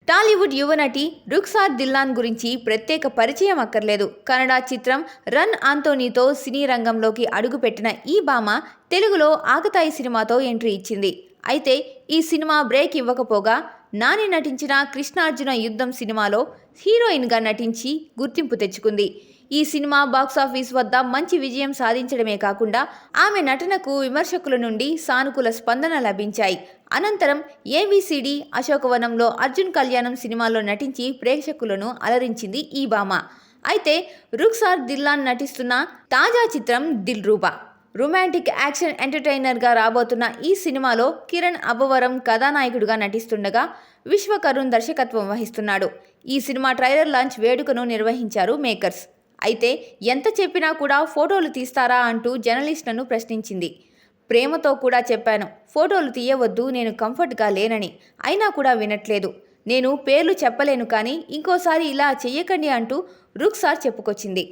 టాలీవుడ్ యువనటి రుఖ్సార్ దిల్లాన్ గురించి ప్రత్యేక పరిచయం అక్కర్లేదు. కన్నడ చిత్రం రన్ ఆంటోనీతో సినీ రంగంలోకి అడుగుపెట్టిన ఈ భామ తెలుగులో ఆకతాయి సినిమాతో ఎంట్రీ ఇచ్చింది. అయితే ఈ సినిమా బ్రేక్ ఇవ్వకపోగా నాని నటించిన కృష్ణార్జున యుద్ధం సినిమాలో హీరోయిన్గా నటించి గుర్తింపు తెచ్చుకుంది. ఈ సినిమా బాక్సాఫీస్ వద్ద మంచి విజయం సాధించడమే కాకుండా ఆమె నటనకు విమర్శకుల నుండి సానుకూల స్పందన లభించాయి. అనంతరం ఏబిసిడి, అశోకవనంలో అర్జున్ కళ్యాణం సినిమాలో నటించి ప్రేక్షకులను అలరించింది ఈ భామ. అయితే రుఖ్సార్ దిల్లాన్ నటిస్తున్న తాజా చిత్రం దిల్రూబా. రొమాంటిక్ యాక్షన్ ఎంటర్టైనర్గా రాబోతున్న ఈ సినిమాలో కిరణ్ అబ్బవరం కథానాయకుడిగా నటిస్తుండగా విశ్వకరుణ్ దర్శకత్వం వహిస్తున్నాడు. ఈ సినిమా ట్రైలర్ లాంచ్ వేడుకను నిర్వహించారు మేకర్స్. అయితే ఎంత చెప్పినా కూడా ఫోటోలు తీస్తారా అంటూ జర్నలిస్టులను ప్రశ్నించింది. ప్రేమతో కూడా చెప్పాను, ఫోటోలు తీయవద్దు, నేను కంఫర్ట్గా లేనని. అయినా కూడా వినట్లేదు. నేను పేర్లు చెప్పలేను కానీ ఇంకోసారి ఇలా చెయ్యకండి అంటూ రుఖ్సార్ చెప్పుకొచ్చింది.